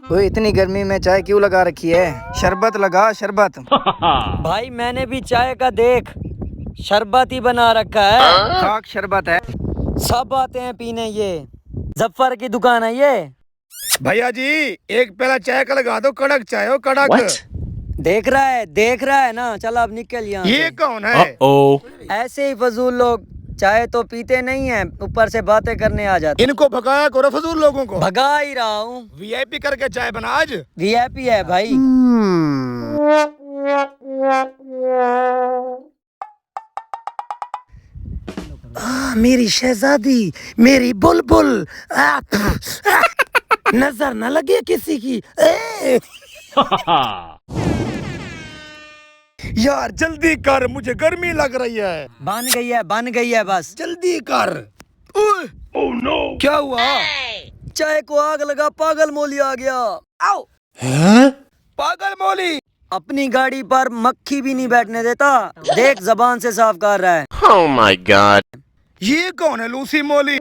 वो इतनी गर्मी में चाय क्यों लगा रखी है? शरबत लगा, शरबत। भाई मैंने भी चाय का देख शरबत ही बना रखा है। खाक शरबत है। सब आते हैं पीने। ये जफर की दुकान है ये। भैया जी एक प्याला चाय का लगा दो, कड़क चाय हो, कड़क। देख रहा है ना। चल अब निकल यहाँ ये से। कौन है? ऐसे ही फजूल लोग चाय तो पीते नहीं है, ऊपर से बातें करने आ जाते। इनको भगाया करो फजूल लोगों को। भगा ही रहा हूँ। वीआईपी करके चाय बना आज। वीआईपी है भाई। मेरी शहजादी, मेरी बुलबुल, नजर न लगे किसी की। यार जल्दी कर, मुझे गर्मी लग रही है। बन गई है बस। जल्दी कर। ओह नो, क्या हुआ? चाय को आग लगा, पागल मौली आ गया। आओ। पागल मौली अपनी गाड़ी पर मक्खी भी नहीं बैठने देता। देख जबान से साफ कर रहा है। Oh my God! ये कौन है? लूसी मौली।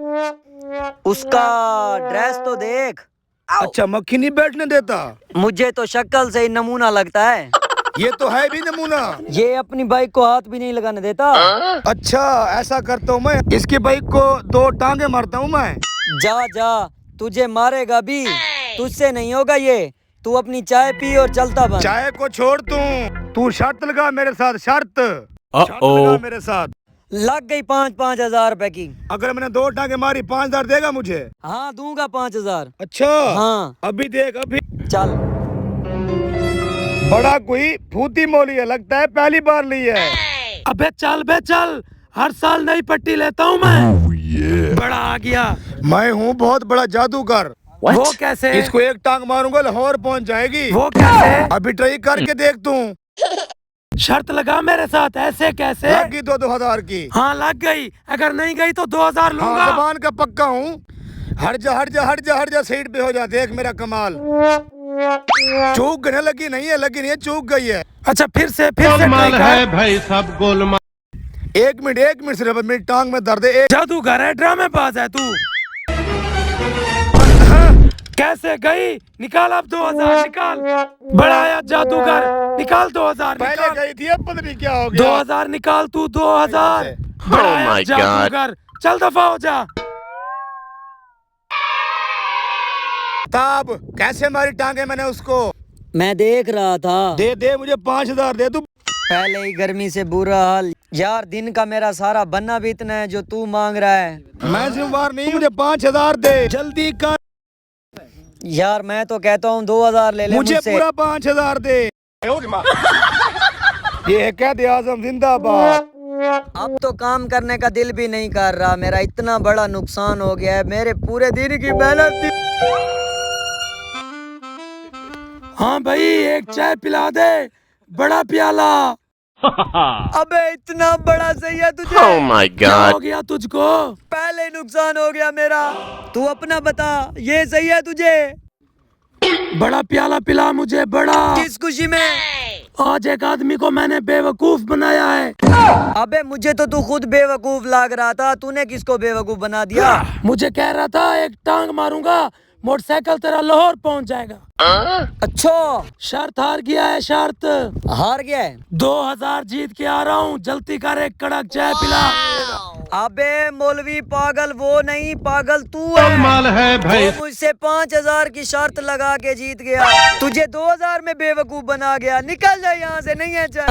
उसका ड्रेस तो देख। अच्छा, मक्खी नहीं बैठने देता। मुझे तो शक्ल से ही नमूना लगता है। ये तो है भी नमूना। ये अपनी बाइक को हाथ भी नहीं लगाने देता। अच्छा ऐसा करता हूँ मैं, इसकी बाइक को 2 टांगे मारता हूँ मैं। जा तुझे मारेगा भी, तुझसे नहीं होगा ये। तू अपनी चाय पी और चलता बन। चाय को छोड़ तू शर्त लगा मेरे साथ, शर्त लगा मेरे साथ। लग गई 5,000 रुपए की। अगर मैंने 2 टांगे मारी 5,000 देगा मुझे? हाँ दूंगा 5,000। अच्छा हाँ अभी देख अभी। चल। बड़ा कोई फूती मौली है लगता है, पहली बार ली है। अबे चल, हर साल नई पट्टी लेता हूँ मैं। बड़ा आ गया। मैं हूँ बहुत बड़ा जादूगर। वो कैसे? इसको एक टांग मारूंगा लाहौर पहुँच जाएगी। वो कैसे? अभी ट्राई करके देख तू। शर्त लगा मेरे साथ। ऐसे कैसे? लग गई 2,000 की। हाँ लग गई, अगर नहीं गई तो 2,000 लूंगा। हाँ, ज़बान का पक्का हूँ। हट जा सीट पे हो जा, देख मेरा कमाल। चूक न लगी नहीं है, चूक गई है। अच्छा फिर से गोलमाल है भाई सब गोलमाल। 1 मिनट सिर्फ, मेरी टांग में दर्द है। जादूगर है, ड्रामेबाज है तू। कैसे गई? निकाल अब 2,000 निकाल। बड़ा आया जादूगर, निकाल 2,000। पहले गई थी, अब पता नहीं क्या हो गया। 2,000 निकाल तू, 2,000। बड़ा आया my God. जादूगर, चल दफा हो जा। ताब कैसे मारी टांगे मैंने उसको? मैं देख रहा था। दे मुझे 5,000 दे तू। पहले ही गर्मी से बुरा हाल। यार दिन का मेरा सारा बनना भी इतना है जो तू मांग रहा है। मैं जिम्मेवार नहीं, मुझे 5,000 दे, जल्दी कर। यार मैं तो कहता हूँ 2,000 ले ले मुझे मुझसे। पूरा 5,000 दे। ये है कैद आजम जिंदाबाद। अब तो काम करने का दिल भी नहीं कर रहा। मेरा इतना बड़ा नुकसान हो गया है, मेरे पूरे दिन की मेहनत थी। हाँ भाई एक चाय पिला दे, बड़ा प्याला। अबे इतना बड़ा सही है तुझे? Oh my क्या हो God! गया तुझको? पहले नुकसान हो गया मेरा, तू अपना बता। ये सही है तुझे? बड़ा प्याला पिला मुझे, बड़ा। किस खुशी में? आज एक आदमी को मैंने बेवकूफ बनाया है। अबे मुझे तो तू खुद बेवकूफ लग रहा था, तूने किसको बेवकूफ बना दिया? मुझे कह रहा था एक टांग मारूंगा, मोटरसाइकिल तेरा लाहौर पहुंच जाएगा। अच्छा शर्त हार गया है, शर्त हार गया है। 2,000 जीत के आ रहा हूँ, जल्दी कर, एक कड़क चाय पिला। अबे मौलवी पागल वो नहीं, पागल तू है। गोलमाल है भाई। वो मुझसे 5,000 की शर्त लगा के जीत गया, तुझे 2,000 में बेवकूफ बना गया। निकल जा यहाँ से, नहीं है चाय।